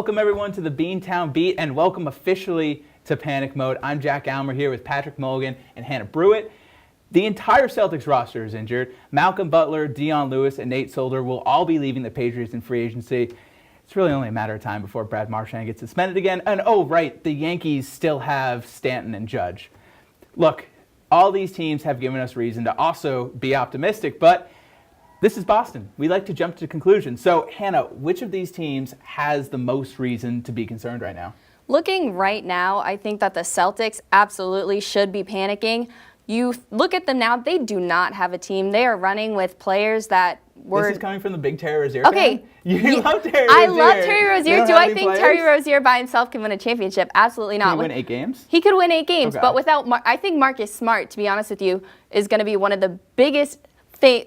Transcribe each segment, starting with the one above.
Welcome everyone to the Beantown Beat, and welcome officially to Panic Mode. I'm Jack Aylmer here with Patrick Mulligan and Hannah Brewitt. The entire Celtics roster is injured. Malcolm Butler, Dion Lewis, and Nate Solder will all be leaving the Patriots in free agency. It's really only a matter of time before Brad Marchand gets suspended again. And oh, right, the Yankees still have Stanton and Judge. Look, all these teams have given us reason to also be optimistic, but this is Boston. We like to jump to conclusions. So, Hannah, which of these teams has the most reason to be concerned right now? Looking right now, I think that the Celtics absolutely should be panicking. You look at them now, they do not have a team. They are running with players that were... This is coming from the big Terry Rozier Okay. fan? You love Terry Rozier. I love Terry Rozier. Do I think Terry Rozier by himself can win a championship? Absolutely not. Can he win 8 games? He could win 8 games, Okay. but without... I think Marcus Smart, to be honest with you, is going to be one of the biggest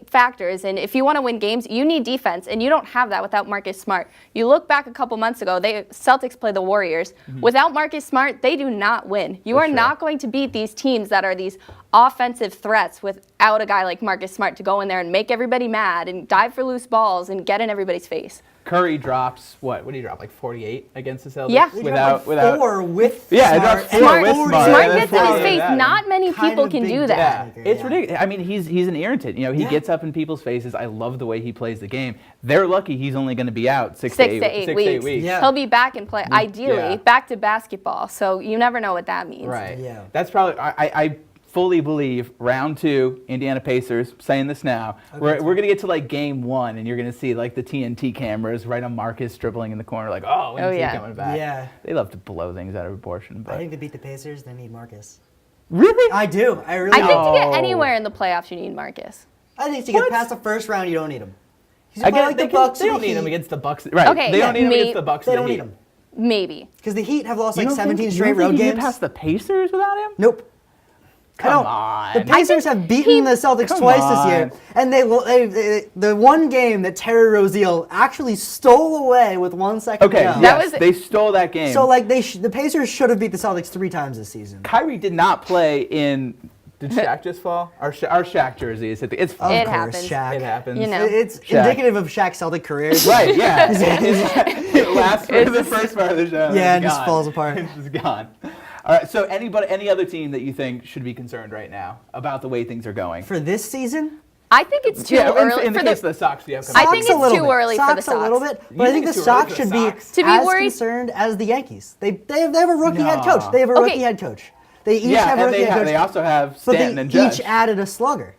factors, and if you want to win games, you need defense, and you don't have that without Marcus Smart. You look back a couple months ago, Celtics play the Warriors. Without Marcus Smart, they do not win. You are not going to beat these teams that are these offensive threats without a guy like Marcus Smart to go in there and make everybody mad and dive for loose balls and get in everybody's face. Curry drops, what did he drop, like 48 against the Celtics? Yeah. Without 4 with Yeah, it Smart. dropped 4 with Smart. Smart Yeah, gets in his 48 face. without Not him. many Kind people of can big do that. dagger, It's yeah. ridiculous. I mean, he's an irritant. You know, he gets up in people's faces. I love the way he plays the game. They're lucky he's only going to be out 6 to 8 weeks. Yeah. He'll be back and play, ideally, Yeah. back to basketball. So you never know what that means. Right. Yeah. That's probably, I fully believe round 2, Indiana Pacers, saying this now, we're going to get to like game 1 and you're going to see like the TNT cameras right on Marcus dribbling in the corner like, oh, when's he coming back? Yeah. They love to blow things out of proportion. But I think to beat the Pacers, they need Marcus. really? I do. I really I do. think to get No. anywhere in the playoffs, you need Marcus. I think to get What? past the first round, you don't need him. He's I about get like they, the Bucks. they don't and the need him Heat. against the Bucks. Right. Okay, They don't need him me- against the Bucks. They and don't the need Heat. him Maybe. because the Heat have lost You like don't 17 think, straight you don't road think you games. get past the Pacers without him? Nope. Come I on. don't. The Pacers have beaten the Celtics Come twice on. this year, and the one game that Terry Rozier actually stole away with 1 second Okay, to go. That yes, was- they stole that game. So like the Pacers should have beat the Celtics 3 times this season. Kyrie did not play in. Did Shaq just fall? Our Shaq jersey is it's Of It course, happens. Shaq. it happens. You know. It's Shaq. indicative of Shaq's Celtic career. Right, yeah. It lasts for the first part of the show. Yeah, and and just falls apart. It's just gone. All right, so any other team that you think should be concerned right now about the way things are going? For this season, I think it's too early in the for case the of the Sox, the upcoming I think Sox a it's little too bit. early for the Sox a little Sox. bit, but I think the it's too early Sox for the should be Sox? To be as worried- concerned as the Yankees. They have a rookie head coach. No. They have a Okay. rookie head coach. They each Yeah, have a and rookie head coach. they also have but Stanton they and Judge. each added a slugger.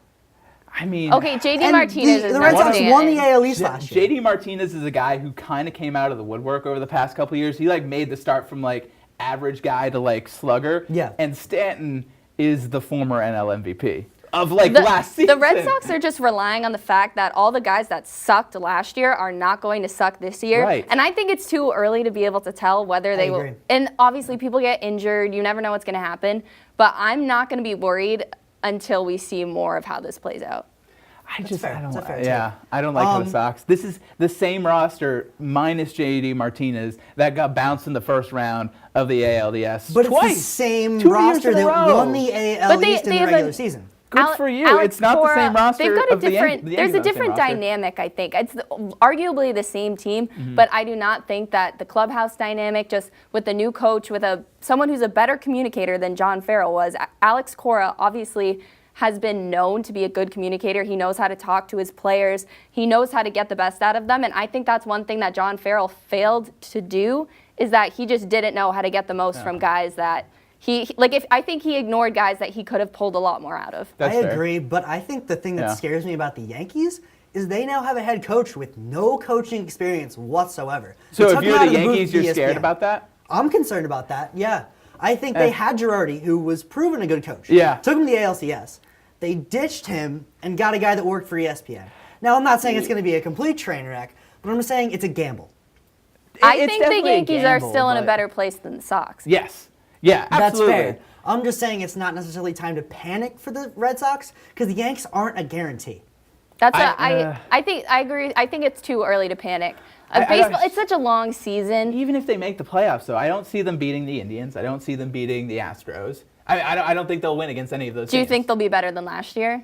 I mean, Okay, JD And Martinez the is Red not Sox Stanton. won the AL East last year. JD Martinez is a guy who kind of came out of the woodwork over the past couple of years. He like made the start from like average guy to like slugger. Yeah. And Stanton is the former NL MVP of like last season. The Red Sox are just relying on the fact that all the guys that sucked last year are not going to suck this year. Right. And I think it's too early to be able to tell whether they will. agree. And obviously, people get injured. You never know what's going to happen. But I'm not going to be worried until we see more of how this plays out. I fair. don't, That's a fair yeah, I don't like the Sox. This is the same roster minus JD Martinez that got bounced in the first round of the ALDS But twice. it's the same 2 years roster in a that row. won the AL But they- East in they the have a- regular season. Good for you. Alex It's not the Cora, same roster they've got a of the different. Yankees. There's a Not the same different roster. dynamic, I think. It's arguably the same team, but I do not think that the clubhouse dynamic, just with the new coach, with someone who's a better communicator than John Farrell was. Alex Cora obviously has been known to be a good communicator. He knows how to talk to his players. He knows how to get the best out of them, and I think that's one thing that John Farrell failed to do is that he just didn't know how to get the most from guys that. I think he ignored guys that he could have pulled a lot more out of. That's I fair. agree, but I think the thing that Yeah. scares me about the Yankees is they now have a head coach with no coaching experience whatsoever. So They if took you're him out the of booth Yankees, for you're scared ESPN. about that? I'm concerned about that, yeah. I think they had Girardi, who was proven a good coach. Yeah. Took him to the ALCS. They ditched him and got a guy that worked for ESPN. Now, I'm not saying it's going to be a complete train wreck, but I'm just saying it's a gamble. I It's think the definitely a Yankees are gamble, still in a but- better place than the Sox. Yes. Yeah, absolutely. That's fair. I'm just saying it's not necessarily time to panic for the Red Sox because the Yanks aren't a guarantee. I think I agree. I think it's too early to panic. I Baseball, don't- it's such a long season. Even if they make the playoffs, though, I don't see them beating the Indians. I don't see them beating the Astros. I don't think they'll win against any of those Do you teams. think they'll be better than last year?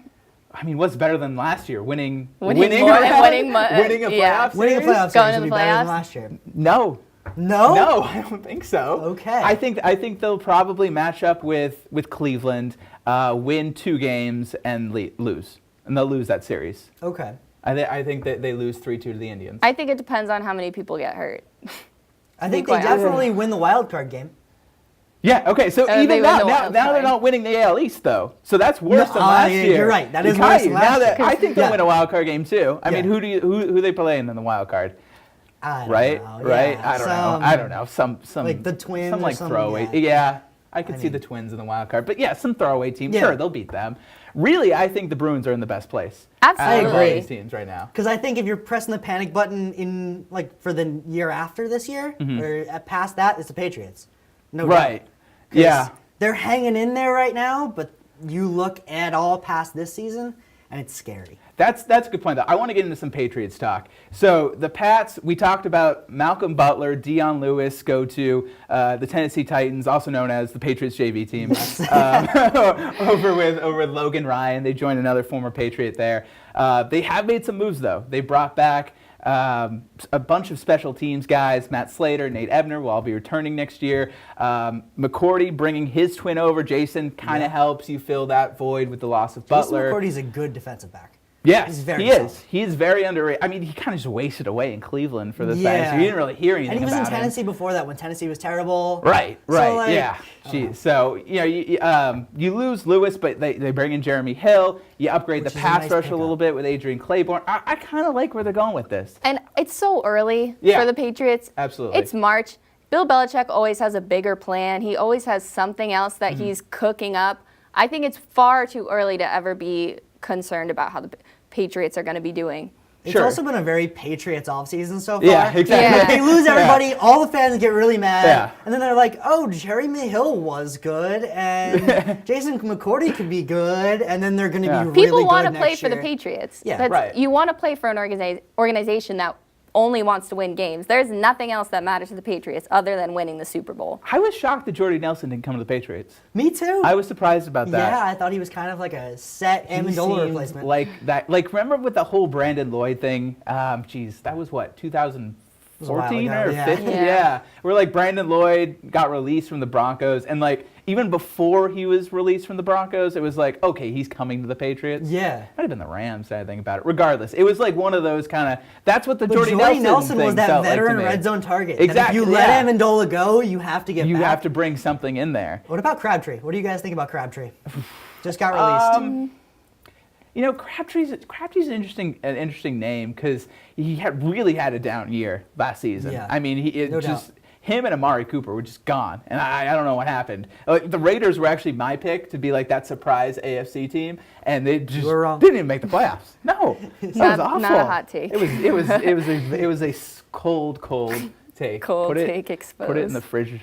I mean, what's better than last year? Winning Winning more than around- winning winning a yeah. playoff Winning a series? playoff Going series to would the be better than playoffs? last year. No. No? No, I don't think so. Okay. I think they'll probably match up with Cleveland, win 2 games, and lose. And they'll lose that series. Okay. I think that they lose 3-2 to the Indians. I think it depends on how many people get hurt. I think they quite honest. definitely win the wild card game. Yeah, okay, so They even win now the wild they're card. not winning the AL East, though. So that's worse than last yeah, year. you're right. That is Got worse you. than last Now that year. I think they'll Yeah. win a wild card game, too. I mean, Yeah. who they playing in the wild card? I don't Right? know. Right? Yeah, I don't know. Some like the Twins Some or like something, throwaway. yeah. Yeah. I could see mean- the Twins in the wild card. But yeah, some throwaway team. Yeah. Sure, they'll beat them. Really, I think the Bruins are in the best place. Absolutely. Out of all these teams right now. Because I think if you're pressing the panic button in like for the year after this year or past that, it's the Patriots. No doubt. Right. 'Cause Yeah. They're hanging in there right now, but you look at all past this season, and it's scary. That's a good point, though. I want to get into some Patriots talk. So the Pats, we talked about Malcolm Butler, Dion Lewis go to the Tennessee Titans, also known as the Patriots JV team, over with Logan Ryan. They joined another former Patriot there. They have made some moves, though. They brought back a bunch of special teams guys. Matt Slater, Nate Ebner will all be returning next year. McCourty bringing his twin over. Jason kind of helps you fill that void with the loss of Butler. Jason McCourty's a good defensive back. Yes, He's very he is. solid. He is very underrated. I mean, he kind of just wasted away in Cleveland for this Yeah. last year. You didn't really hear anything And he was in about him. Tennessee before that when Tennessee was terrible. Right, So, right, like, yeah. Jeez. So, you lose Lewis, but they bring in Jeremy Hill. You upgrade Which the is a pass nice rush a pickup. little bit with Adrian Claiborne. I kind of like where they're going with this. And it's so early Yeah. for the Patriots. Absolutely. It's March. Bill Belichick always has a bigger plan. He always has something else that he's cooking up. I think it's far too early to ever be concerned about how the Patriots are going to be doing. It's Sure. also been a very Patriots offseason so far. Yeah, exactly. Yeah. They lose everybody, all the fans get really mad, Yeah. and then they're like, oh, Jeremy Hill was good, and Jason McCourty could be good, and then they're going to Yeah. be really People good want to next play for the year. Patriots. Yeah. Right. You want to play for an organization that only wants to win games. There's nothing else that matters to the Patriots other than winning the Super Bowl. I was shocked that Jordy Nelson didn't come to the Patriots. Me too. I was surprised about that. Yeah, I thought he was kind of like a set He Amendola seemed replacement. like that. Like, remember with the whole Brandon Lloyd thing? Geez, that was what, 2014 ago, or yeah. 15? Yeah. Yeah. Where like Brandon Lloyd got released from the Broncos, and like even before he was released from the Broncos, it was like, okay, he's coming to the Patriots. Yeah. Might have been the Rams, I think about it. Regardless, it was like one of those kind of. That's what the But Jordy Nelson was thing that felt veteran like to me. red zone target. Exactly. That if you let yeah. Amendola go, you have to get You back. have to bring something in there. What about Crabtree? What do you guys think about Crabtree? Just got released. You know, Crabtree's an interesting name because he really had a down year last season. Yeah. I mean, No just doubt. him and Amari Cooper were just gone, and I don't know what happened. Like, the Raiders were actually my pick to be like that surprise AFC team, and they just were wrong. didn't even make the playoffs. No, that was Not- awful. not a hot take. It was a cold take. Cold Put it- take Put it in exposed. the fridge.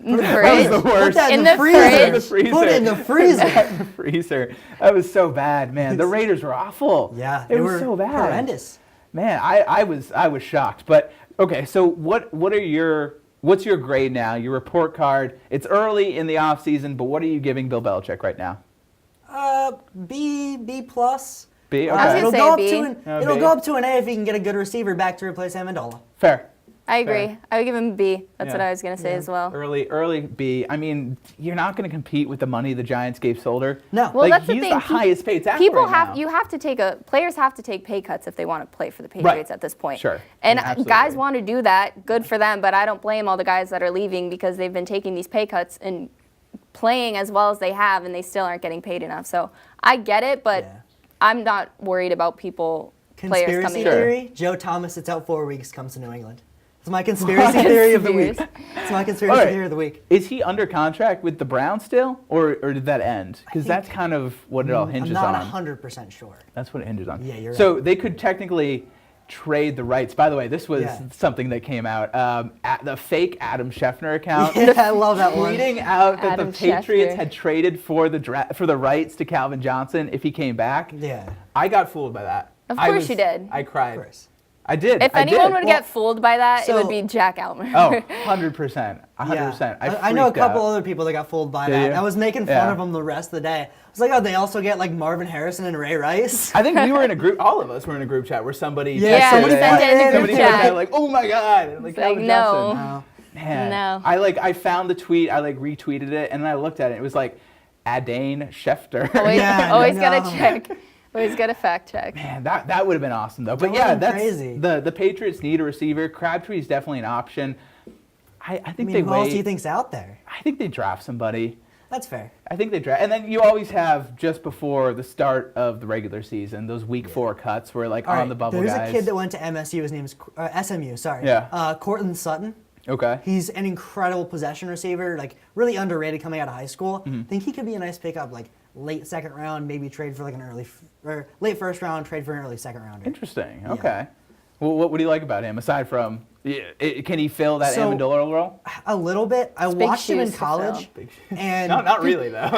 In the That was fridge. the worst. Put that in, In the, the freezer. fridge. Put it in the freezer. The freezer. That was so bad, man. The Raiders were awful. Yeah, it they was were so bad. horrendous. Man, I was shocked. But okay, so what's your grade now? Your report card. It's early in the off season, but what are you giving Bill Belichick right now? B plus. B. I was Okay. gonna say It'll go up B. to an Oh, it'll B. go up to an A if he can get a good receiver back to replace Amendola. Fair. I agree. Fair. I would give him a B. That's Yeah. what I was going to say as well. Early B. I mean, you're not going to compete with the money the Giants gave Solder. No. Well, like, that's the he's thing. the highest paid tackle People right have now. you have to take players have to take pay cuts if they want to play for the Patriots at this point. Sure. And Absolutely. guys want to do that. Good for them. But I don't blame all the guys that are leaving because they've been taking these pay cuts and playing as well as they have, and they still aren't getting paid enough. So I get it, but Yeah. I'm not worried about players Conspiracy coming in. theory: Joe Thomas sits out 4 weeks, comes to New England. It's my conspiracy theory of the week. It's my conspiracy All right. theory of the week. Is he under contract with the Browns still, or did that end? Because that's kind of what it all hinges I'm not on. 100% sure. That's what it hinges on. Yeah, you're So right. they could technically trade the rights. By the way, this was Yeah. something that came out. At the fake Adam Schefter account. Yeah, I love that one. Tweeting out that Adam the Patriots Schefter. had traded for the rights to Calvin Johnson if he came back. Yeah. I got fooled by that. Of I course you did. I cried. Of course. I did. If I anyone did. would get fooled by that, it so- would be Jack Aylmer. Oh, 100%. 100%. Yeah. I know a freaked couple out. other people that got fooled by Did that. you? I was making fun Yeah. of them the rest of the day. I was like, oh, they also get like Marvin Harrison and Ray Rice. I think we were in a group, all of us were in a group chat where somebody Yeah, somebody sent it in the group somebody chat. said like, oh my God. And, like, It's like, Calvin no. Johnson. No. Man, No. I found the tweet, I retweeted it, and then I looked at it. It was like Adane Schefter. Always, Yeah, always no. gotta check. Always gotta fact check. Man, that would have been awesome though. But That yeah, would've been that's crazy. the Patriots need a receiver. Crabtree is definitely an option. I I think mean, they who else do you wait. think's out there? I think they draft somebody. That's fair. I think they draft, and then you always have just before the start of the regular season those Week 4 cuts where like All on right, the bubble there's guys. a kid that went to MSU. His name's SMU. Sorry. Yeah. Cortland Sutton. Okay. He's an incredible possession receiver, like really underrated coming out of high school. Mm-hmm. I think he could be a nice pickup, like late second round, maybe trade for like an or late first round, trade for an early second rounder. Interesting. Okay. Well, what do you like about him aside from can he fill that So- Amendola role? A little bit. I big watched him in shoes to fill. college, and Not really though.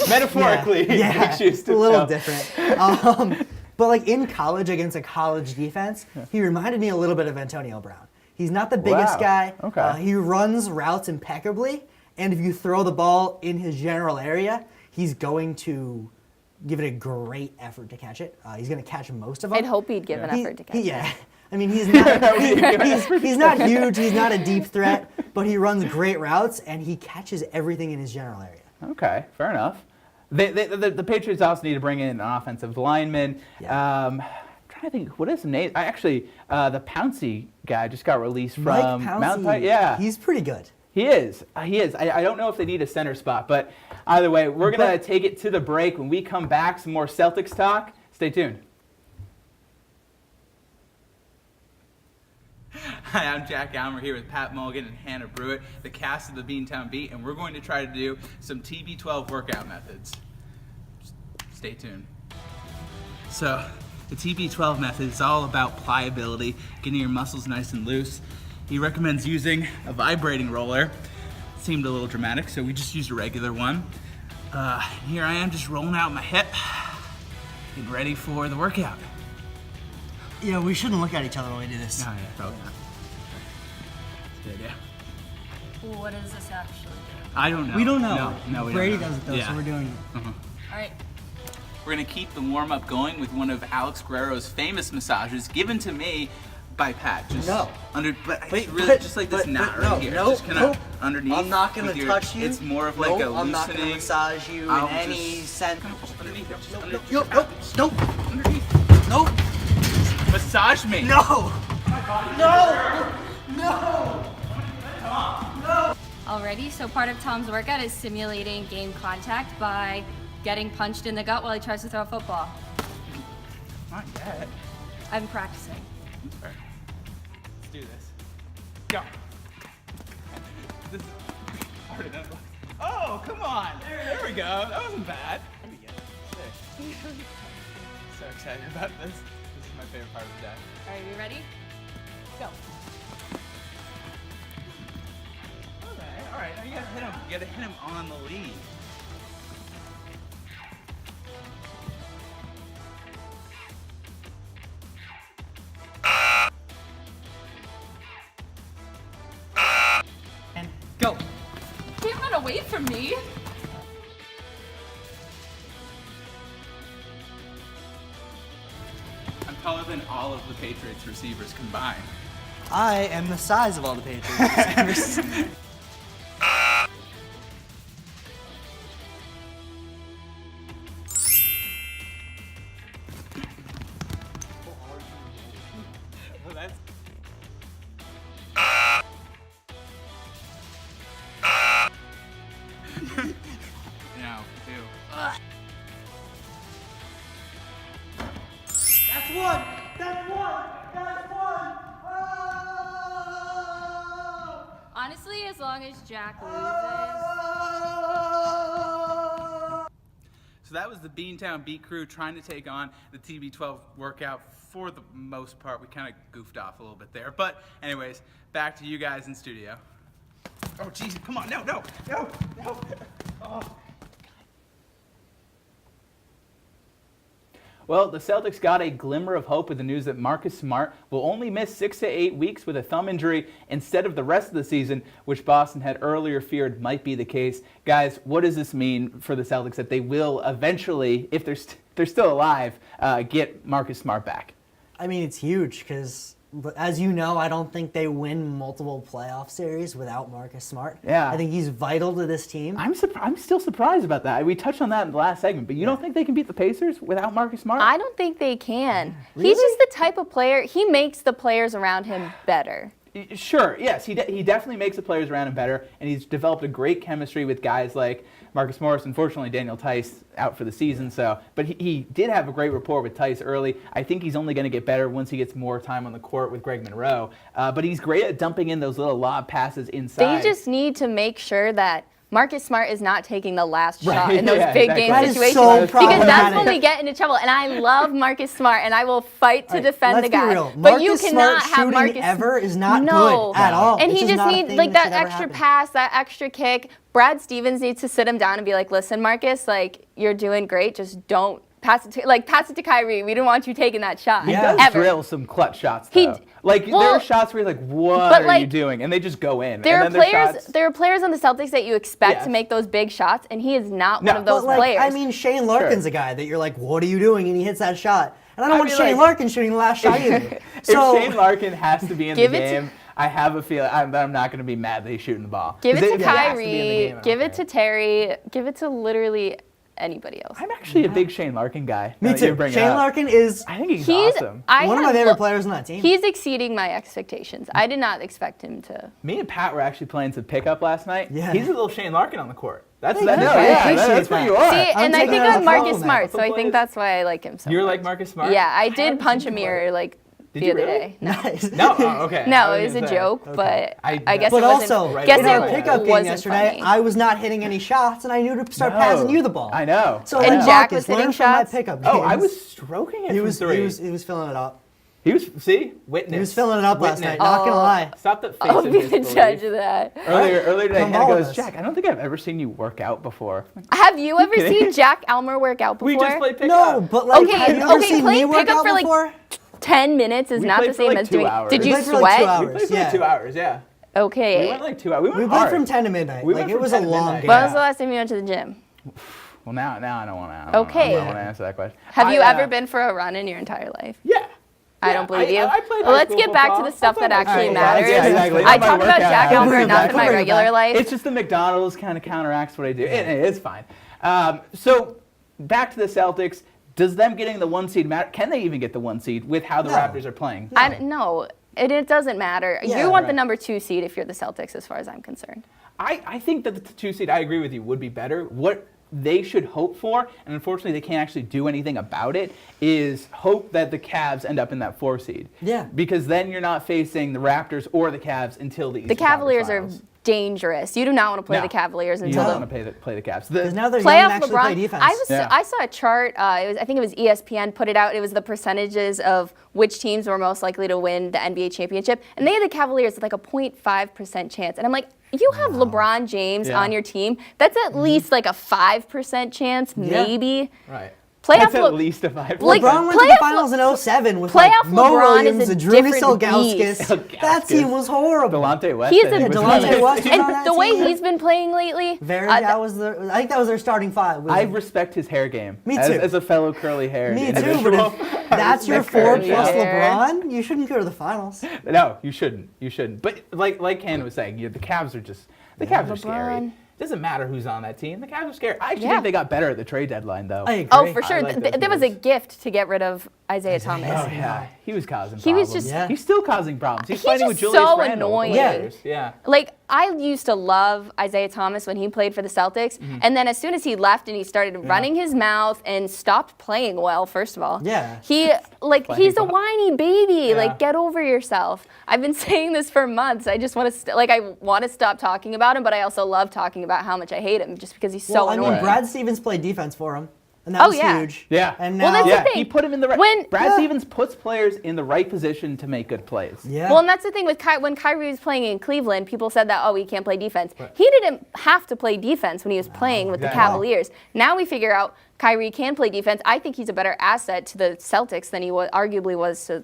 Metaphorically, yeah, big shoes to a little fill. different. But like in college against a college defense, he reminded me a little bit of Antonio Brown. He's not the biggest Wow. guy. Okay. He runs routes impeccably, and if you throw the ball in his general area, he's going to give it a great effort to catch it. He's going to catch most of them. I'd hope he'd give an effort to catch it. Yeah. I mean, he's not, he's not huge, he's not a deep threat, but he runs great routes, and he catches everything in his general area. Okay, fair enough. The Patriots also need to bring in an offensive lineman. Yeah. I'm trying to think, what is his name? The Pouncey guy just got released Mike from Mount. Pouncey, Yeah, he's pretty good. he is. He is. I don't know if they need a center spot, but either way, we're gonna take it to the break. When we come back, some more Celtics talk. Stay tuned. Hi, I'm Jack Aylmer here with Pat Mulligan and Hannah Brewitt, the cast of the Beantown Beat, and we're going to try to do some TB12 workout methods. Just stay tuned. So, the TB12 method is all about pliability, getting your muscles nice and loose. He recommends using a vibrating roller. Seemed a little dramatic, so we just used a regular one. Here I am just rolling out my hip, getting ready for the workout. Yeah, we shouldn't look at each other when we do this. Oh yeah, probably not. That's a good idea. What does this actually do? I don't know. We don't know. No, we Brady don't know. does it though, Yeah. so we're doing it. All right. We're gonna keep the warm-up going with one of Alex Guerrero's famous massages given to me by Pat. Just No. but Wait, it's really but- just like this but knot no, right here. no, just kind of nope. underneath. I'm not gonna with your- touch you. It's more of like a Nope, I'm not gonna loosening. massage you I'll in any just- sense. Underneath. Just Nope, underneath. nope, Just nope, underneath. nope, Massage me. no, no, no. Already, so part of Tom's workout is simulating game contact by getting punched in the gut while he tries to throw a football. Not yet. I'm practicing. That's fair. Let's do this. Go. This is harder than it looks. Oh, come on. There we go. That wasn't bad. Sick. So excited about this. This is my favorite part of the day. Are you ready? Go. Okay, all right. Now you gotta hit him. You gotta hit him on the lead. And go. Can't run away from me. I'm taller than all of the Patriots receivers combined. I am the size of all the Patriots. Well, that's no, ew. That's one. That's one. That's one. Oh! Honestly, as long as Jack loses. So that was the Beantown Beat crew trying to take on the TB12 workout. For the most part, we kind of goofed off a little bit there. But anyways, back to you guys in studio. Oh, jeez, come on, no. Oh. Well, the Celtics got a glimmer of hope with the news that Marcus Smart will only miss 6 to 8 weeks with a thumb injury instead of the rest of the season, which Boston had earlier feared might be the case. Guys, what does this mean for the Celtics that they will eventually, if they're still alive, get Marcus Smart back? I mean, it's huge because, as you know, I don't think they win multiple playoff series without Marcus Smart. Yeah. I think he's vital to this team. I'm still surprised about that. We touched on that in the last segment, but you don't think they can beat the Pacers without Marcus Smart? I don't think they can. Really? He's just the type of player, he makes the players around him better. Sure, yes, he definitely makes the players around him better, and he's developed a great chemistry with guys like Marcus Morris. Unfortunately, Daniel Tice out for the season, but he did have a great rapport with Tice early. I think he's only going to get better once he gets more time on the court with Greg Monroe, but he's great at dumping in those little lob passes inside. They just need to make sure that Marcus Smart is not taking the last shot Right, in those yeah, big exactly. game That is situations. so Because that's when problematic. we get into trouble. And I love Marcus Smart, and I will fight to defend Let's the guy. be real. But you Marcus cannot Smart have shooting Marcus ever is not No. good at all. And It's he just not a needs thing like that should ever extra happen. pass, that extra kick. Brad Stevens needs to sit him down and be like, "Listen, Marcus, like you're doing great. Just don't pass it to Kyrie. We didn't want you taking that shot. He Yeah. does Ever." drill some clutch shots, He though. d- Like, there well, are shots where you're like, what but, are like, you doing? And they just go in. There and are then players. There are players on the Celtics that you expect Yes. to make those big shots, and he is not No. one of those But, like, players. I mean, Shane Larkin's a guy that you're like, what are you doing? And he hits that shot. And I don't I want mean, Shane like- Larkin shooting the last shot either. If So, Shane Larkin has to be in the Give it to- game, I have a feeling I'm not going to be mad that he's shooting the ball. give it 'Cause to if he has be in the Kyrie. game, I don't Give it care. to Terry. Give it to literally anybody else. I'm actually a big Shane Larkin guy. me now that you too. bring it Shane up. Larkin is I think he's He's awesome. one of my favorite players on that team. He's exceeding my expectations. I did not expect him to. Me and Pat were actually playing some pickup last night. Yeah. He's a little Shane Larkin on the court. That's Thank that, you. no, I yeah, appreciate that's what that. you are. See, and I taking think it as I'm a Marcus compliment. Smart, so I Plays- think that's why I like him so You're much. like Marcus Smart? Yeah, I did haven't punch a seen you mirror play. like Did the you other really? day. No, Nice. No, oh, okay. no, I it was a gonna say. joke, but I guess But it wasn't. also, Right guess in away. our it pickup game wasn't yesterday, funny. I was not hitting any shots, and I knew to start No. passing you the ball. I know. So I And know. Jack Marcus, was hitting learn from my shots? pickup Oh, I games. was stroking it He from was, three. he was filling it up. He was, see? Witness. He was filling it up last Witness. night. Not gonna lie. Stop that face I'll of be the disbelief. judge of that. Earlier today, Come Hannah on with goes, us. Jack, I don't think I've ever seen you work out before. Have you ever kidding? seen Jack Aylmer work out before? We just played pickup. No, but like, Okay, have you ever okay, seen me playing work pickup out for, like, before? 10 minutes is We not played the for, same like, as 2 doing. hours. Did We you played for, like, 2 sweat? hours. We played for like Yeah. 2 hours, yeah. Okay. We went like 2 hours. We We went played hard. from 10 to midnight. We Like, went it from was a 10 to long midnight. game. When Yeah. was the last time you went to the gym? Well, now I don't want to. Okay. I don't want to answer that question. Have you I, ever been for a run in your entire life? Yeah. I Yeah, don't believe you. I played Well, high let's school get back to football. the stuff I played that high actually school matters. football. Yeah, exactly. I Not my talk about workout Jack habits. Aylmer Bring it enough back, in my bring it regular back. life. It's just the McDonald's kind of counteracts what I do. It's fine. So back to the Celtics. Does them getting the 1 seed matter? Can they even get the 1 seed with how the No. Raptors are playing? No, it doesn't matter. Yeah, You want the right. number 2 seed if you're the Celtics, as far as I'm concerned. I think that the 2 seed, I agree with you, would be better. What they should hope for, and unfortunately they can't actually do anything about it, is hope that the Cavs end up in that 4 seed. Yeah. Because then you're not facing the Raptors or the Cavs until the The Eastern Conference Cavaliers are Finals. dangerous. You do not want to play No. the Cavaliers You until don't the want to play the Cavs. Because now they're young and playoff actually play LeBron. defense. Yeah. I saw a chart. I think it was ESPN put it out. It was the percentages of which teams were most likely to win the NBA championship, and they had the Cavaliers with like a 0.5% chance. And I'm like, you have LeBron James Yeah. on your team. That's at least like a 5% chance, Yeah. maybe. Right. Playoff That's at Le- least a 5%. Like, LeBron went to the playoff finals in 07 with playoff like Mo LeBron is Williams, a Adrunas different Ilgauskas. beast. That team was horrible. Delonte West. He's I think, a was Delonte on that West team. was on And that the way team. he's been playing lately, That was I think that was their starting five. Was I respect his hair game. Me as, too. As a fellow curly hair Me too, individual. but if that's your respect 4 curly plus hair. LeBron, you shouldn't go to the finals. No, you shouldn't. You shouldn't. But like Ken was saying, the Cavs are just the Cavs are scary. LeBron. It doesn't matter who's on that team. The Cavs are scary. I actually Yeah. think they got better at the trade deadline, though. I agree. oh, for sure. like those There was a moves. gift to get rid of Isaiah Thomas. Oh yeah, he was causing He problems. was just- Yeah. He's still causing problems. He's He's fighting just with Julius so Randle. annoying. Yeah. Like, I used to love Isaiah Thomas when he played for the Celtics. Mm-hmm. And then as soon as he left and he started running his mouth and stopped playing well, first of all. Yeah. He's a well. whiny baby. Yeah. Like, get over yourself. I've been saying this for months. I just want to, I want to stop talking about him, but I also love talking about how much I hate him just because he's so Well, I annoying. mean, Brad Stevens played defense for him. and that Oh, was yeah. huge. Yeah. And Well, now, that's the Yeah, thing. he put him in the right. When- Brad Stevens puts players in the right position to make good plays. yeah. Well, and that's the thing with when Kyrie was playing in Cleveland, people said that, oh, he can't play defense. He didn't have to play defense when he was playing with the exactly. Cavaliers. Now we figure out Kyrie can play defense. I think he's a better asset to the Celtics than he arguably was to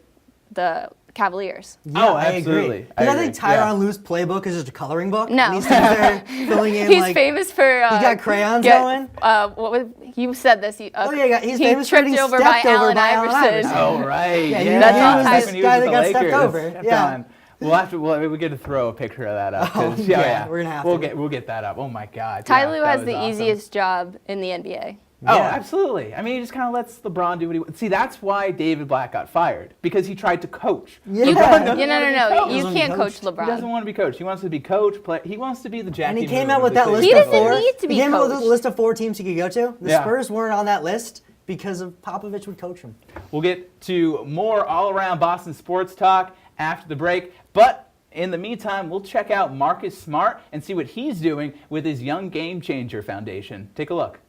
the Cavaliers. Yeah, Oh, I absolutely. agree. I I agree. think Tyronn Lue's playbook is just a coloring book. No. And he's there filling in He's like. famous for. He's got crayons get- going. What was you said this? Oh yeah, he's he famous for tripped getting over by stepped over Allen by Allen Iverson. Oh, right. Yeah, Yeah, he That's all Back Ty- when he guy was that with got the stepped Lakers, over. stepped Yeah. on. We'll have to. We get to throw a picture of that up. 'cause, Oh, yeah, yeah, we're gonna have we'll to. get that up. Oh my God. Ty yeah, Lue that has was the awesome. easiest job in the NBA. Oh, Yeah. absolutely. I mean, he just kind of lets LeBron do what he wants. See, that's why David Black got fired, because he tried to coach. Yeah. You LeBron can, doesn't no, no, wanna be no. coached. You Doesn't can't be coach coached. LeBron. He doesn't want to be coached. He wants to be coach. He wants to be the Jackie. And he came Moon out of with the that list He of doesn't four. need to be he came out with coached. a list of 4 teams he could go to. The Yeah. Spurs weren't on that list because of Popovich would coach him. We'll get to more all-around Boston sports talk after the break, but in the meantime, we'll check out Marcus Smart and see what he's doing with his Young Game Changer Foundation. Take a look.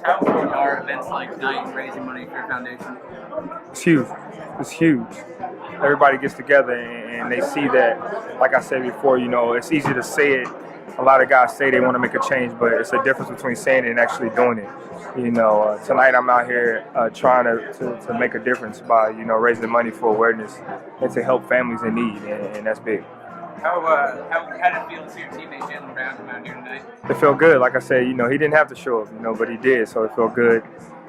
How important are events like tonight raising money for your foundation? It's huge. It's huge. Everybody gets together and they see that, like I said before, you know, it's easy to say it. A lot of guys say they want to make a change, but it's a difference between saying it and actually doing it. You know, tonight I'm out here trying to make a difference by, you know, raising money for awareness and to help families in need, and that's big. How did it feel to see your teammate Jalen Brown come out here tonight? It felt good. Like I said, you know, he didn't have to show up, you know, but he did, so it felt good.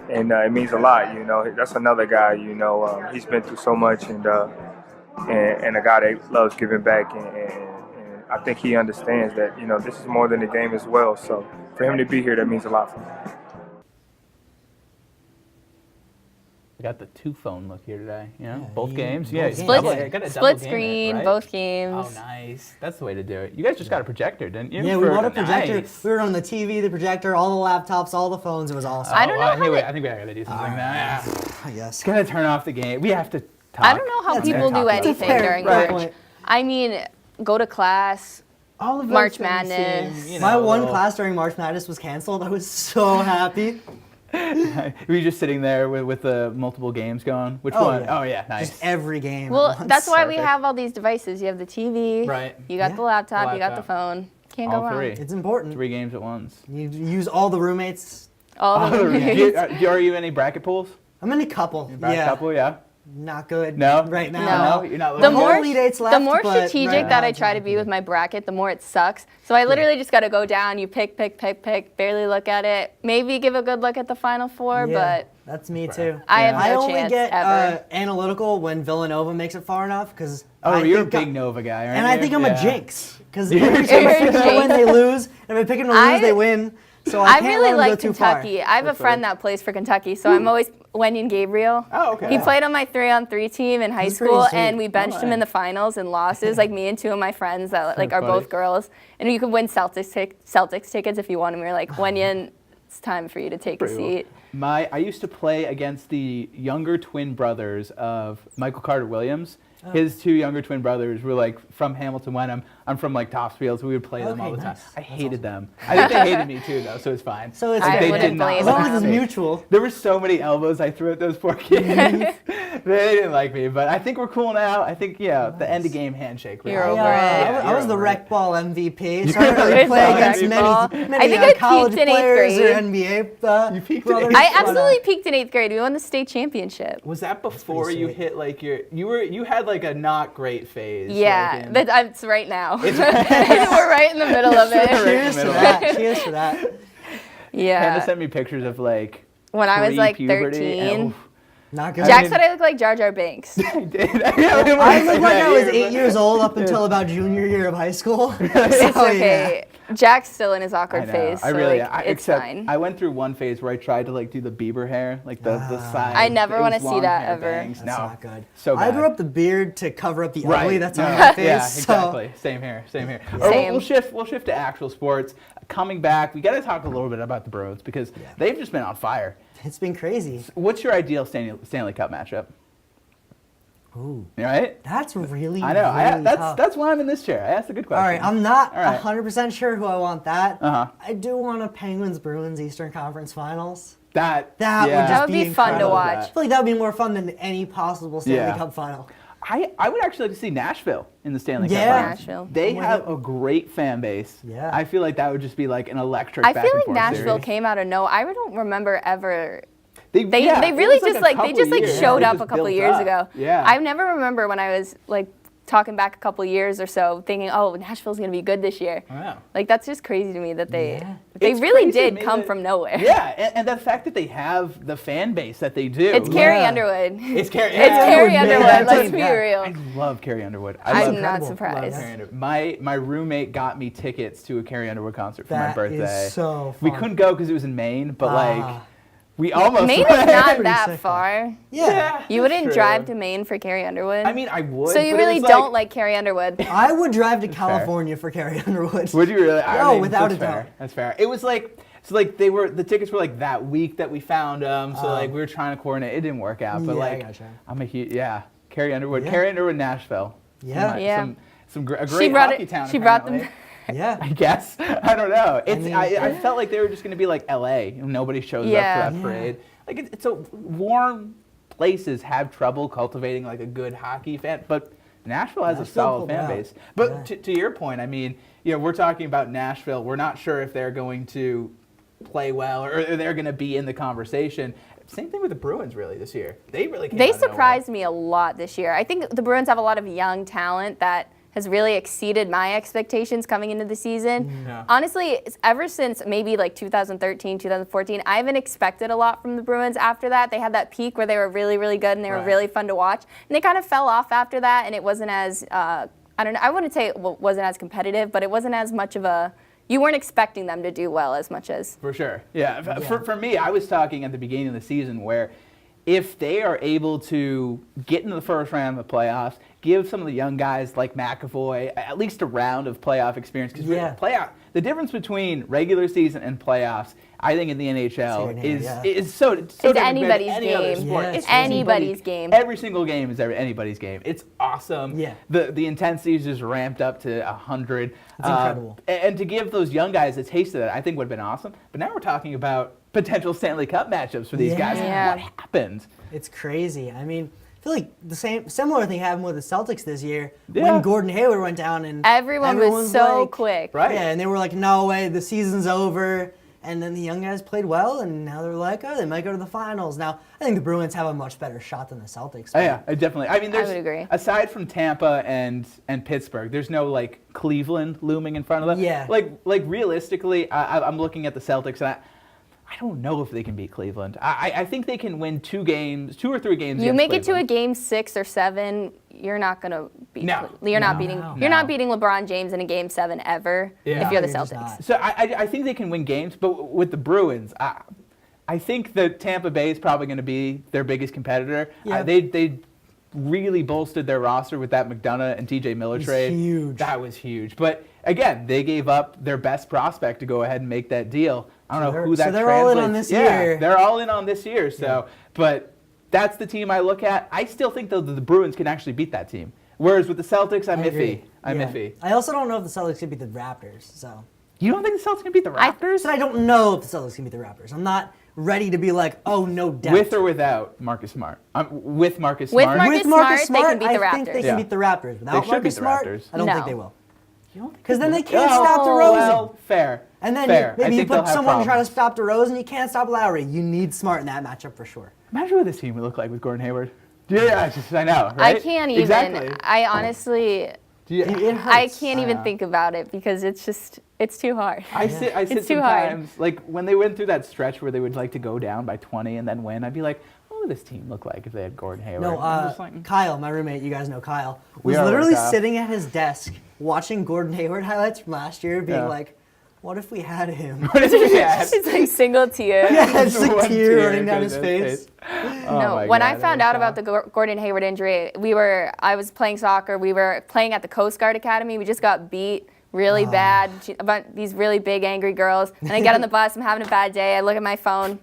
And it means a lot, you know. That's another guy, you know, he's been through so much and a guy that loves giving back. And I think he understands that, you know, this is more than a game as well. So for him to be here, that means a lot for me. We got the 2-phone look here today, you know, Yeah, both you- games. both Yeah, games. double- I got a double Split game screen, right? both games. Oh, nice. That's the way to do it. You guys just got a projector, didn't you? Yeah, we bought a Nice. projector. We were on the TV, the projector, all the laptops, all the phones. It was awesome. I don't know how Anyway, they- I think we gotta do something now. Yeah. I guess. Gotta turn off the game. We have to talk. I don't know how That's people fair. do That's a anything fair during right. March. point. I mean, go to class. All of those March things Madness. seem, you My know, one little- class during March Madness was canceled. I was so happy. Were you just sitting there with the multiple games going? Which Oh, one? yeah. Oh yeah, nice. Just every game. Well, at once. that's why we Perfect. have all these devices. You have the TV, Right. you got Yeah. the laptop, The you got the laptop. phone. Can't go All wrong. three. It's important. 3 games at once. You use all the roommates. All the Are you in any bracket pools? I'm in a couple. Bracket Yeah. couple, yeah. Not good. No? Right now. No. You're not The looking more, Only dates the left, more but strategic right that now I it's try not to be good. with my bracket, the more it sucks. So I literally just got to go down. You pick, barely look at it. Maybe give a good look at the Final Four, Yeah, but that's me too. I have I no only chance get ever. analytical when Villanova makes it far enough because Oh, you're a big Nova guy, aren't and you? I think I'm Yeah. a jinx because You're a every jinx. time I win they lose, and if I pick them to lose I- they win. So I I can't really let them like go too far. Kentucky. I have a friend that plays for Kentucky, so I'm always Wenyan Gabrielle. Oh, okay. He played on my 3-on-3 team in high That's pretty school, sweet. and we benched him in the nice. finals and lost. It was like me and 2 of my friends that like are funny. both girls, and you could win Celtics tickets if you want. And we were like, Wenyan, it's time for you to take a Pretty cool. seat. I used to play against the younger twin brothers of Michael Carter Williams. His 2 younger twin brothers were like from Hamilton Wenham. I'm from like Topsfield, so we would play them Okay, all the time. nice. I hated them. I think they hated me too, though, so it's fine. So it's I okay. wouldn't did not blame As like long as it's me. mutual. There were so many elbows I threw at those poor kids. They didn't like me, but I think we're cool now. I think, yeah, the end of game handshake. You're I, over it. I was you're the over rec it. ball MVP, so I don't really It's play all against rec many, ball. many I think I college peaked in eighth players or grade. NBA You peaked in brothers, eighth I but, absolutely peaked in 8th grade. We won the state championship. Was that before pretty you sweet. hit like you had like a not great phase? Yeah, like, in- it's right now. We're right in the middle of it. Cheers to middle. that. Cheers to that. Hannah Yeah. sent me pictures of like When I was like pre-puberty, 13. and, oof, Not good. Jack said I look like Jar Jar Binks. I did. I looked like I was 8 years old up until about junior year of high school. It's okay. Jack's still in his awkward I know. phase, so it's except fine. I went through one phase where I tried to like do the Bieber hair, like the side. I never it wanna was see long that hair ever. bangs. That's No, not good. so I bad. grew up the beard to cover up the Right. ugly that's No. on my face. Yeah, so- exactly. Same here. Or Same. we'll shift to actual sports. Coming back, we got to talk a little bit about the Bruins because they've just been on fire. It's been crazy. What's your ideal Stanley Cup matchup? Ooh, Right? that's really, I know. really tough. That's why I'm in this chair. I asked a good question. All right, I'm not All right. 100% sure who I want that. Uh-huh. I do want a Penguins-Bruins Eastern Conference Finals. That That yeah. would just That would be fun to incredible. watch. I feel like that would be more fun than any possible Stanley Yeah. Cup final. I would actually like to see Nashville in the Stanley Cup. Yeah. Finals. Nashville. They I'm with have it. a great fan base. Yeah. I feel like that would just be like an electric. I back feel and like forth Nashville series. came out of no. I don't remember ever. They They it really was just a like they couple just like years. showed They up just a couple built years up. ago. Yeah. I never remember when I was like talking back a couple years or so, thinking, "Oh, Nashville's gonna be good this year." Wow. Like that's just crazy to me that they Yeah. they It's really crazy to did me come that- from nowhere. Yeah, and the fact that they have the fan base that they do. It's Carrie Yeah. Underwood. It's Carrie. It's Carrie Yeah, Underwood. yeah, Let's yeah. be real. I love Carrie Underwood. I I'm love not incredible. surprised. Carrie Underwood. My roommate got me tickets to a Carrie Underwood concert for my That birthday. is so We fun. couldn't go because it was in Maine, but like Ah. we almost Maine is went. not Pretty that sick, far. Yeah. You that's wouldn't true. drive to Maine for Carrie Underwood. I mean, I would. so you but it really was don't like Carrie Underwood. I would drive to fair. California for Carrie Underwood. Would you really? I No, mean, without that's a fair. doubt. That's fair. It was like the tickets were like that week that we found them. So like we were trying to coordinate. It didn't work out. But Yeah, I like gotcha. I'm a huge Carrie Underwood. Yeah. Carrie Underwood, Nashville. Yeah. Yeah. A great She brought hockey it. town. She brought them. apparently. Yeah. I guess. I don't know. mean, I felt like they were just going to be like L.A. and nobody shows Yeah. up for that parade. Like it's a warm places have trouble cultivating like a good hockey fan, but Nashville has a Nashville solid pulled fan out. base. But Yeah. to your point, I mean, we're talking about Nashville. We're not sure if they're going to play well or they're going to be in the conversation. Same thing with the Bruins really this year. They really came They out of nowhere. surprised me a lot this year. I think the Bruins have a lot of young talent that has really exceeded my expectations coming into the season. Yeah. Honestly, ever since maybe like 2013, 2014, I haven't expected a lot from the Bruins after that. They had that peak where they were really, really good and they were Right. really fun to watch. And they kind of fell off after that, and it wasn't as, I don't know, I wouldn't say it wasn't as competitive, but it wasn't as much of a, you weren't expecting them to do well as much as. For sure. Yeah. For me, I was talking at the beginning of the season where if they are able to get into the first round of the playoffs, give some of the young guys like McAvoy at least a round of playoff experience. Because the difference between regular season and playoffs, I think in the NHL is so different compared to anybody's any other game. sport. Yeah, It's it's anybody's game. Every single game is anybody's game. It's awesome. Yeah. The intensity is just ramped up to 100. It's incredible. And to give those young guys a taste of that, I think would have been awesome. But now we're talking about potential Stanley Cup matchups for these guys. Yeah. What happened? It's crazy. I mean, I feel like similar thing happened with the Celtics this year Yeah. when Gordon Hayward went down and Everyone was everyone's so like- quick. Right. Yeah, and they were like, "No way, the season's over." And then the young guys played well, and now they're like, "Oh, they might go to the finals." Now, I think the Bruins have a much better shot than the Celtics. Oh, yeah, definitely. I mean, there's would agree. aside from Tampa and Pittsburgh, there's no like Cleveland looming in front of them. Yeah. Like realistically, I'm looking at the Celtics, and I don't know if they can beat Cleveland. I think they can win 2 or 3 games. You against make it to a Cleveland. game 6 or 7, you're not gonna beat. No. You're not No. beating. No. You're not beating LeBron James in a game 7 ever. Yeah. If you're the You're just Celtics. not. So I think they can win games, but with the Bruins, I think that Tampa Bay is probably going to be their biggest competitor. Yeah. They really bolstered their roster with that McDonough and TJ Miller was trade. huge. That was huge. But again, they gave up their best prospect to go ahead and make that deal. I don't know who that so they're all in on translates- this yeah, year. they're all in on this year. So, but that's the team I look at. I still think though that the Bruins can actually beat that team. Whereas with the Celtics, I'm I agree. iffy. I'm Yeah. iffy. I also don't know if the Celtics can beat the Raptors. So You don't think the Celtics can beat the Raptors? I don't know if the Celtics can beat the Raptors. I'm not ready to be like, oh, no doubt. With or without Marcus Smart? With Marcus With Smart? Marcus With Marcus Smart, they can beat the I think they Raptors. can Yeah. beat the Raptors. Without should Marcus beat the Smart, Raptors. I don't think No. they will. You don't think Because then they will? can't stop DeRozan. Well, fair. And then fair. I maybe you think they'll put have someone to try to problems. stop DeRozan, you can't stop Lowry. You need Smart in that matchup for sure. Imagine what this team would look like with Gordon Hayward. Yeah, I know, right? I can't even. Exactly. I honestly, It hurts. I can't even think about it because it's too hard. I sit It's too hard. sometimes, like when they went through that stretch where they would like to go down by 20 and then win, I'd be like, what would this team look like if they had Gordon Hayward? No, I'm just like, Kyle, my roommate, you guys know Kyle, We was are literally Kyle. sitting at his desk watching Gordon Hayward highlights from last year, being Yeah. like, what if we had him? yeah. It's like single tear. Yeah, it's like One tear running down goes his down face. Oh No, my when God, I found out about the Gordon Hayward injury, I was playing soccer. We were playing at the Coast Guard Academy. We just got beat really bad about these really big angry girls. And I get on the bus. I'm having a bad day. I look at my phone.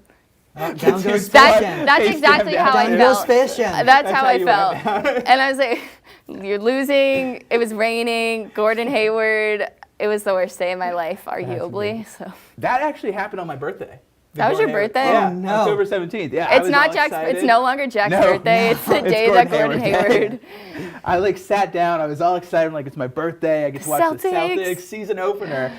Down goes Space That's Jam. that's exactly how I Down goes felt. Space Jam. That's how how I you went felt. And I was like, "You're losing. It was raining. Gordon Hayward. It was the worst day of my life, arguably." So That actually happened on my birthday. That was your Gordon Hayward- birthday? Yeah, Oh, no. October 17th. Yeah, I it's was not all Jack's. excited. It's no longer Jack's No, birthday. It's the It's day Gordon that Gordon Hayward's Hayward. I like sat down. I was all excited. I'm like, it's my birthday. I get to watch the Celtics. Celtics season opener.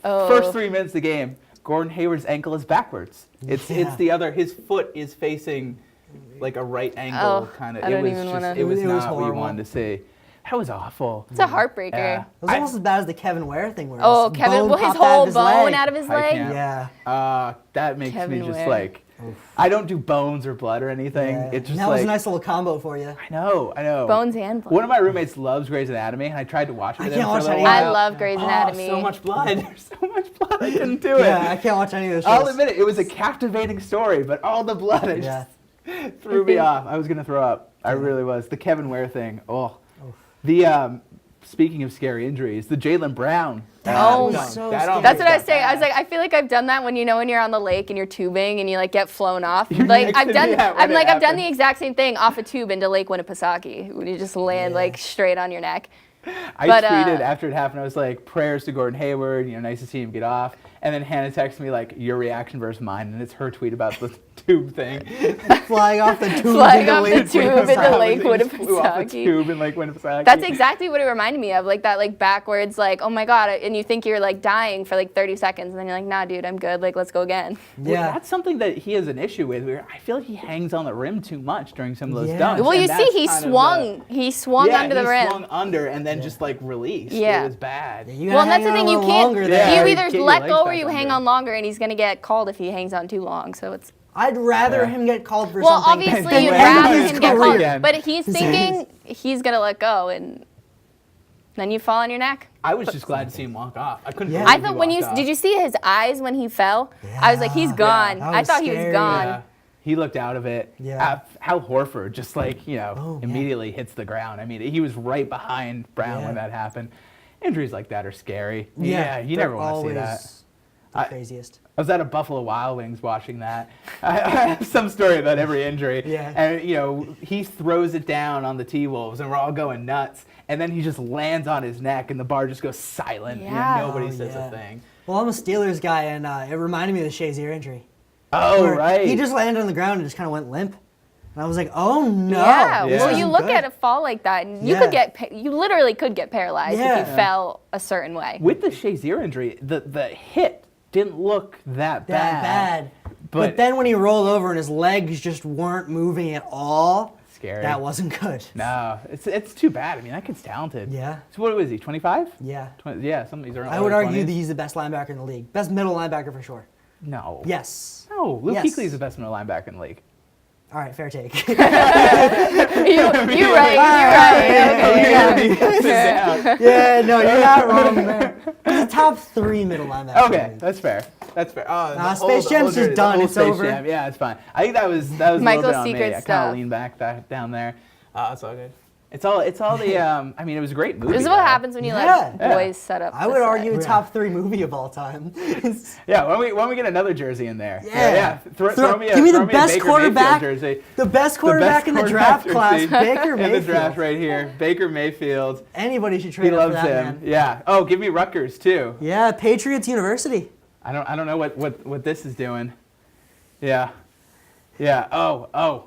Oh. First 3 minutes of the game, Gordon Hayward's ankle is backwards. It's Yeah. the other. His foot is facing like a right angle Oh, kind of. I It don't was even just. wanna- It was It was not what you horrible. wanted to see. That was awful. It's a heartbreaker. Yeah. It was almost as bad as the Kevin Ware thing where Oh, his Kevin! bone Well, his popped out whole of his bone leg. out of his I leg. can't. Yeah. That makes Kevin me just Ware. like. I don't do bones or blood or anything. Yeah. It's just that like was a nice little combo for you. I know. Bones and blood. One of my roommates loves Grey's Anatomy, and I tried to watch it with I him can't for a watch little that either. while. I love Grey's Anatomy. So much blood. There's so much blood. I couldn't do it. Yeah, I can't watch any of those shows. I'll admit it. It was a captivating story, but all the blood it Yeah. just threw me off. I was gonna throw up. I really was. The Kevin Ware thing. Oh. The speaking of scary injuries, the Jaylen Brown. Oh, dunk. so That scary. almost That's what I was got saying. I was bad. like, I feel like I've done that when you're on the lake and you're tubing and you like get flown off. You Like I've texted done, me that when I'm it like I've done happened. the exact same thing off a tube into Lake Winnipesaukee when you just land like straight on your neck. I But, tweeted after it happened. I was like, prayers to Gordon Hayward. Nice to see him get off. And then Hannah texted me like, your reaction versus mine, and it's her tweet about the tube thing. Flying off the tube Flying into off the Lake tube into Winnipesaukee. Lake He just flew off the Winnipesaukee. tube in Lake Winnipesaukee. That's exactly what it reminded me of, like that like backwards, like oh my god, and you think you're like dying for like 30 seconds, and then you're like, nah, dude, I'm good. Like let's go again. Well, Yeah. that's something that he has an issue with. Where I feel like he hangs on the rim too much during some of those Yeah. dunks. Well, and you see, that's he kind of swung. He swung yeah, under the he rim. swung under and then just like released. Yeah. It was bad. You Well, gotta and that's the hang thing, on a you little can't. longer Yeah. there. You Get either your let legs go or back you hang under. on longer, and he's gonna get called if he hangs on too long. So it's I'd rather Yeah. him get called for well, something obviously than you'd end rather his him get career. called, but he's thinking he's gonna let go, and then you fall on your neck. I was just glad to see him walk off. I couldn't. Yeah. believe I he thought when walked off. did you see his eyes when he fell? I was like, he's gone. that I was thought he was scary. gone. Yeah. He looked out of it. Yeah. Hal Horford just like, Oh, yeah. immediately hits the ground. I mean, he was right behind Brown Yeah. when that happened. Injuries like that are scary. Yeah, you they're never want to see that. always the craziest. I was at a Buffalo Wild Wings watching that. I have some story about every injury. Yeah. And, he throws it down on the T-Wolves, and we're all going nuts. And then he just lands on his neck, and the bar just goes silent. Yeah. Nobody Oh, says yeah. a thing. Well, I'm a Steelers guy, and it reminded me of the Shazier injury. Oh, where right. He just landed on the ground and just kind of went limp. And I was like, oh no. Yeah. Yeah. Well, you isn't look good. at a fall like that, and you Yeah. could you literally could get paralyzed if Yeah. you fell a certain way. With the Shazier injury, the hit didn't look that Bad. But But then when he rolled over and his legs just weren't moving at all, scary. that wasn't good. No, it's too bad. I mean, that kid's talented. Yeah. So what was he? 25? Yeah. Yeah, he's around. I would argue that he's the best linebacker in the league. Best middle linebacker for sure. No. Yes. No, Luke Yes. Kuechly is the best middle linebacker in the league. All right, fair take. You're right. You're right. Okay. Yeah, no, you're not wrong there. He's a top 3 middle linebacker. in the Okay, league. that's fair. That's fair. Oh, the Space whole- Jam's the just whole done. Space It's over. Jam. Yeah, it's fine. I think that was a Michael's little bit on me. secret I kind stuff. of leaned back down there. It's all good. It's all the. I mean, it was a great movie. This is what though. happens when you Yeah. let boys set up. I the would set. argue top 3 movie of all time. Yeah, when we get another jersey in there. Yeah. Throw me a, Give me throw the me a best Baker quarterback. Mayfield jersey. The best quarterback in the quarterback draft class, jersey Baker in Mayfield. the draft right here, Baker Mayfield. Anybody should He trade up for loves that him. man. Yeah. Oh, give me Rutgers too. Yeah, Patriots University. I don't know what this is doing. Yeah. Yeah. Oh.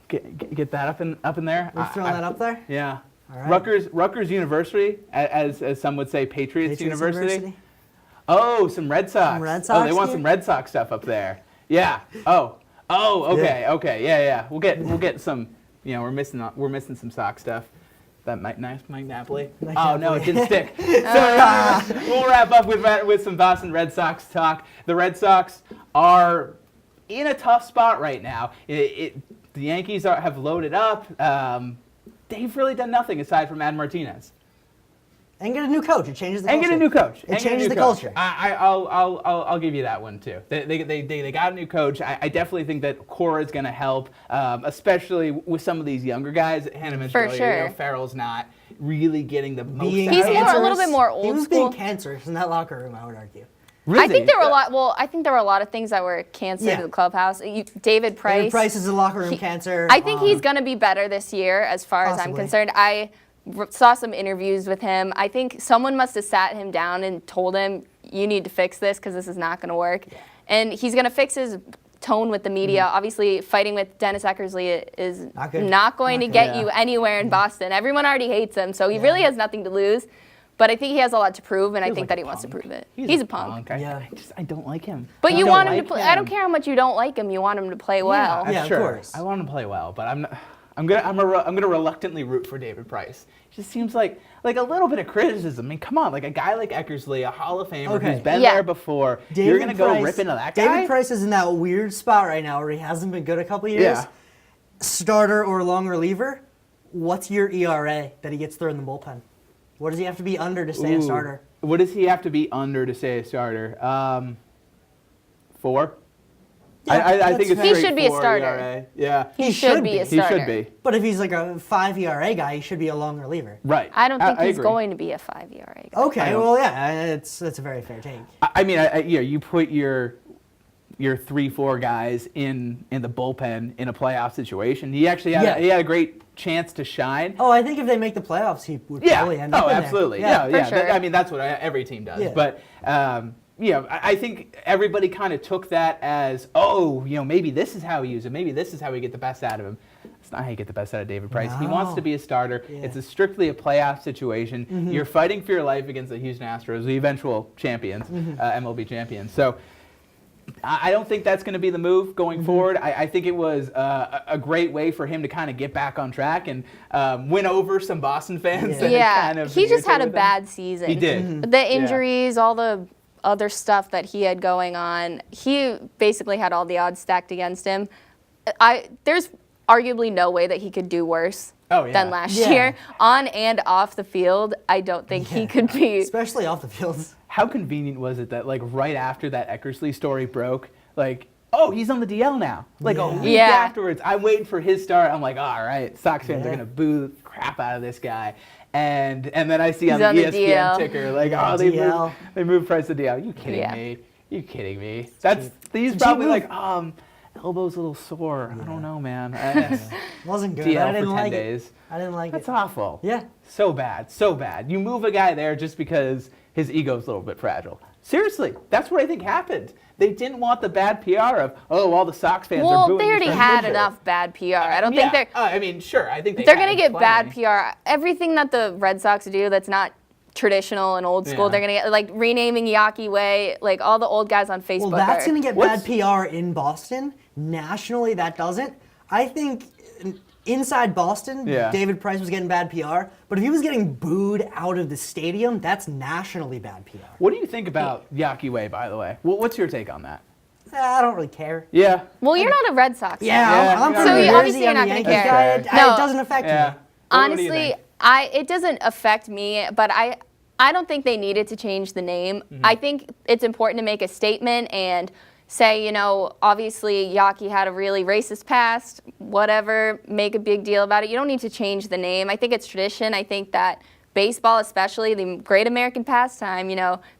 Get that up in there. We're throwing that up there. Yeah. All right. Rutgers University, as some would say, Patriots University. University. Oh, some Red Sox. Some Red Oh, Sox they want here? some Red Sox stuff up there. Yeah. Oh. Okay. Yeah. Okay. Yeah. We'll get some. We're missing some Sox stuff. That Mike Napoli? Mike Oh, no, Napoli. it didn't stick. So we'll wrap up with some Boston Red Sox talk. The Red Sox are in a tough spot right now. The Yankees have loaded up. They've really done nothing aside from add Martinez. And get a new coach. It changes the And culture. get a new coach. It changes the culture. I'll give you that one too. They got a new coach. I definitely think that Cora is going to help, especially with some of these younger guys. Hannah mentioned For earlier, sure. Farrell's not really getting the most. Being out He's of more, him. a little bit more old He was school. being cancerous in that locker room, I would argue. I think there were a lot. Well, I think there were a lot of things that were canceled Yeah. in the clubhouse. David Price. David Price is a locker room cancer. I think he's going to be better this year, as far as I'm Possibly. concerned. I saw some interviews with him. I think someone must have sat him down and told him, "You need to fix this because this is not going to work." Yeah. And he's going to fix his tone with the media. Mm-hmm. Obviously, fighting with Dennis Eckersley is Not good. not going Not to good. get Yeah. you anywhere in Boston. Everyone already hates him, so he really has nothing to lose. But I think he has a lot to prove, and I Feels think like that a he wants to punk. prove it. He's He's a punk. Yeah. I don't like him. But I you don't want him like to play. I don't care how much you don't like him. You want him to play well. Yeah, of sure. course. I want him to play well, but I'm gonna reluctantly root for David Price. It just seems like a little bit of criticism. I mean, come on, like a guy like Eckersley, a Hall of Famer Okay. who's been Yeah. there before. David You're gonna go Price- rip into that guy? David Price is in that weird spot right now where he hasn't been good a couple years. Yeah. Starter or long reliever, what's your ERA that he gets through in the bullpen? What does he have to be under to stay a Ooh. starter? What does he have to be under to say a starter? 4. Yeah, I think that's it's fair. He straight should be a 4 starter. ERA. Yeah, He should be a he starter. should be. But if he's like a 5 ERA guy, he should be a long reliever. Right. I don't think he's agree. going to be a 5 ERA guy. Okay, I don't- well, yeah, that's a very fair take. I mean, you put your 3-4 guys in the bullpen in a playoff situation. He actually had Yeah. a great chance to shine. Oh, I think if they make the playoffs, he would Yeah. probably end up Oh, in there. absolutely. Yeah. Yeah. For sure. I mean, that's what every team does. Yeah. But I think everybody kind of took that as, maybe this is how we use it. Maybe this is how we get the best out of him. That's not how you get the best out of David Price. He wants No. to be a starter. Yeah. It's strictly a playoff situation. Mm-hmm. You're fighting for your life against the Houston Astros, the eventual champions, Mm-hmm. MLB champions. So I don't think that's going to be the move going Mm-hmm. forward. I think it was a great way for him to kind of get back on track and win over some Boston fans. Yeah. that had Yeah, kind of he been just had a irritated with him. bad season. He did. Mm-hmm. The injuries, all the other stuff that he had going on, he basically had all the odds stacked against him. There's arguably no way that he could do worse Oh, yeah. than last Yeah. year. On and off the field, I don't think he could be. Especially off the field. How convenient was it that, like, right after that Eckersley story broke, like, oh, he's on the DL now. Like, a Yeah. week Yeah. afterwards, I'm waiting for his start. I'm like, all right, Sox fans are Yeah. going to boo the crap out of this guy. And then I see on He's the on the ESPN DL. ticker, like, Yeah, oh, DL. they moved Price to DL. You kidding Yeah. me? You kidding me? He's cheap probably move. like, elbow's a little sore. I don't know, man. Wasn't good. DL I didn't for 10 like days. it. I didn't like That's it. awful. Yeah. So bad, so bad. You move a guy there just because his ego's a little bit fragile. Seriously, that's what I think happened. They didn't want the bad PR of, all the Sox fans are Well, booing they already this had pitcher. enough bad PR. I don't Yeah. think I mean, sure. I think they're had going to get bad plenty. PR. Everything that the Red Sox do that's not traditional and old school, Yeah. they're going to get, like renaming Yaki Way, like all the old guys on Facebook. Well, that's are- going to get What's- bad PR in Boston. Nationally, that doesn't. I think inside Boston, Yeah. David Price was getting bad PR. But if he was getting booed out of the stadium, that's nationally bad PR. What do you think about Yaki Way, by the way? What's your take on that? I don't really care. Yeah. Well, you're not a Red Sox fan. Yeah, I'm So from New you- Jersey. obviously you're I'm a not gonna Yankees care. guy. No. It doesn't affect Yeah. me. What do you Honestly, think? it doesn't affect me, but I don't think they needed to change the name. I think it's important to make a statement and say, obviously Yaki had a really racist past, whatever, make a big deal about it. You don't need to change the name. I think it's tradition. I think that baseball, especially the great American pastime,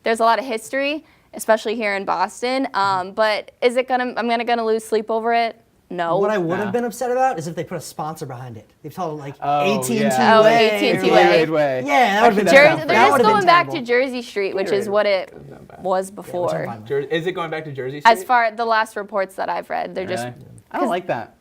there's a lot of history, especially here in Boston. But is it gonna lose sleep over it? No. What I would Nah. have been upset about is if they put a sponsor behind it. They've told them like Oh, AT&T yeah. Oh, Way. AT&T or Way. like- Way. Yeah, that would have been Actually, Jersey, that they're sounds just would've been going back to terrible. Jersey Street, which is what it was before. fine with. Is it going back to Jersey Street? As far the last reports that I've read, they're just Really? I don't like that.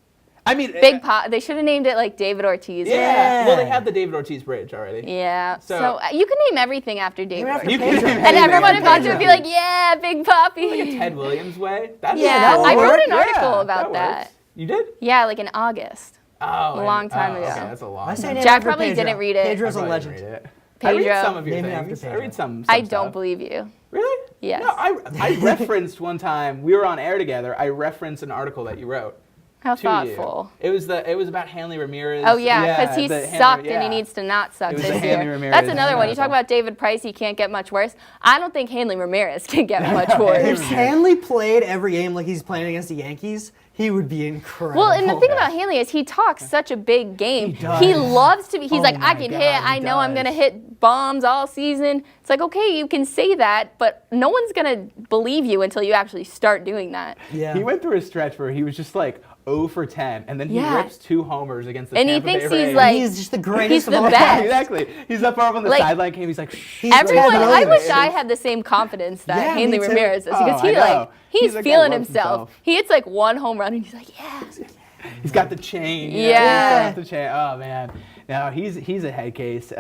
I mean, Big Pop. They should have named it like David Ortiz. Yeah. Well, they Yeah. have the David Ortiz Bridge already. Yeah. So- So, you can name everything after David Even after Ortiz. You can Pedro. name And anything everyone in after Boston would be Pedro. like, yeah, Big Poppy. Ted Williams Way. That's Yeah, that I would wrote work. an article Yeah, about works. that. You did? Yeah, like in August. Oh, A long time ago. Okay, that's a long I say time. name Jack after probably Pedro. didn't read it. Pedro's a I probably legend. didn't read it. I read Pedro. some of your Name it after things. I Pedro. read some I stuff. don't believe you. Really? Yes. No, I referenced one time, we were on air together, I referenced an article that you wrote. How to thoughtful. You. It was about Hanley Ramirez. Oh yeah, because he sucked and yeah. he needs to not suck It was this the Hanley year. Ramirez That's another one. You article. talk about David Price, he can't get much worse. I don't think Hanley Ramirez can get much If worse. Hanley played every game like he's playing against the Yankees, he would be incredible. Well, and the thing about Hanley is he talks such a big game. does. He loves to be. He's Oh like, I my can God, hit. he I know I'm does. gonna hit bombs all season. It's like, okay, you can say that, but no one's gonna believe you until you actually start doing that. yeah. He went through a stretch where he was just like 0 for 10, and then he Yeah. rips 2 homers against the And he Tampa thinks Bay he's Rays. like- he's just the greatest he's of the all best. time. Exactly. He's up on the Like, sideline game. He's like, shh. He's Everyone, Ted I Williams. wish I had the same confidence that Yeah, Hanley me too. Ramirez does Oh, because I he know. like He's he's like, I feeling love himself. himself. He hits like 1 home run and he's like, yeah. He's got the chain. you know, Yeah. he's got the chain. Oh man, no, he's a head case.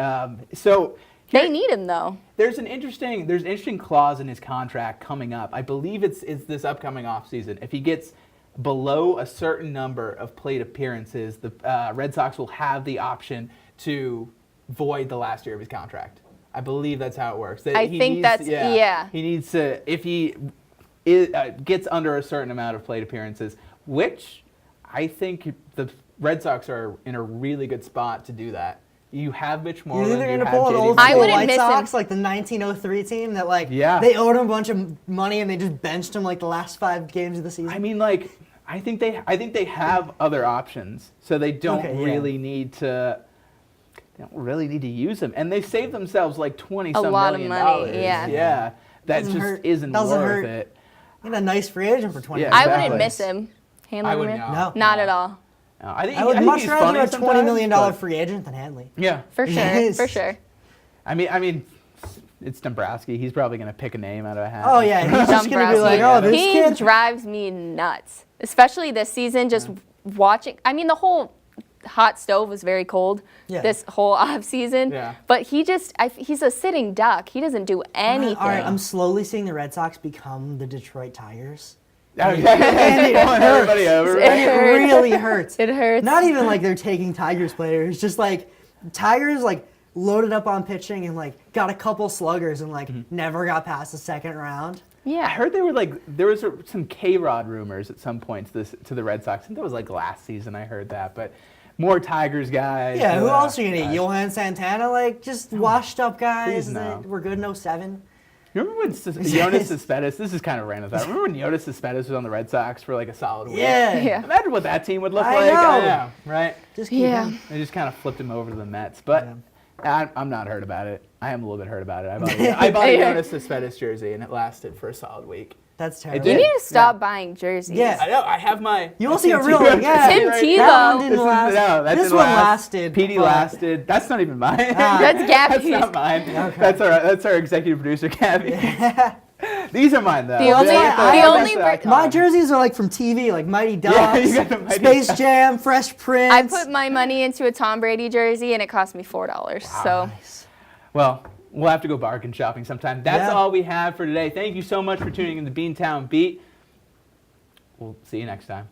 So They need him though. there's an interesting clause in his contract coming up. I believe it's this upcoming offseason. If he gets below a certain number of plate appearances, the Red Sox will have the option to void the last year of his contract. I believe that's how it works. That I he think needs- that's- yeah. He needs to, if he gets under a certain amount of plate appearances, which I think the Red Sox are in a really good spot to do that. You have Mitch You're Moreland. either you going to have pull an JD old I school wouldn't White miss Sox, him. like the 1903 team that like Yeah. they owed him a bunch of money and they just benched him like the last 5 games of the season. I mean, like, I think they have other options, so they don't Okay, yeah. really need to. They don't really need to use them, and they save themselves like $20 some lot of million money, dollars. yeah. Yeah, that Doesn't just hurt. isn't Doesn't worth hurt. it. Get a nice free agent for 20. Yeah, I exactly. wouldn't miss him. Hanley I wouldn't. Ramirez? No. Not at all. No, I think I would think much he's rather funny a $20 sometimes, million but- free agent than Hanley. Yeah, For sure. Yes. For sure. I mean, it's Dombrowski. He's probably gonna pick a name out of a hat. Oh yeah, he's just gonna be like, Dombrowski. oh, this He kid. drives me nuts, especially this season. Just watching. I mean, the whole hot stove was very cold Yeah. this whole off season. Yeah. But he's a sitting duck. He doesn't do anything. All right, I'm slowly seeing the Red Sox become the Detroit Tigers. Okay. And it Pulling everybody hurts. over. It And it hurts. really hurts. It hurts. Not even like they're taking Tigers players, just like Tigers like loaded up on pitching and like got a couple sluggers and like never got past the second round. I Yeah. heard they were like there was some K-Rod rumors at some point to the Red Sox. I think that was like last season. I heard that, but more Tigers guys. Yeah, who else are you gonna guys. get? Johan Santana, like just washed up guys Please no. that were good in 07. Remember when Jonas Cespedes? This is kind of random. Remember when Jonas Cespedes was on the Red Sox for like a solid week? Yeah. Yeah. Imagine what that team would look I like. know. I know, right? Just keep Yeah. him. They just kind of flipped him over to the Mets, but I'm not hurt about it. I am a little bit hurt about it. I bought a Jonas Cespedes jersey and it lasted for a solid week. That's It terrible. did. You need to stop buying jerseys. Yeah. I know. I have my. You will see a real Tim yeah. Tim Tebow. That one This didn't is- last. no, that this didn't one last. lasted. PD but- lasted. That's not even mine. That's Gabby's. That's not mine. That's our executive producer, Gabby. These are mine though. The only- the only Red Sox. My jerseys are like from TV, like Mighty Yeah, you Ducks, got the Mighty Space Ducks. Jam, Fresh Prince. I put my money into a Tom Brady jersey and it cost me $4. So Nice. Well, we'll have to go bargain shopping sometime. That's Yeah. all we have for today. Thank you so much for tuning in to Beantown Beat. We'll see you next time.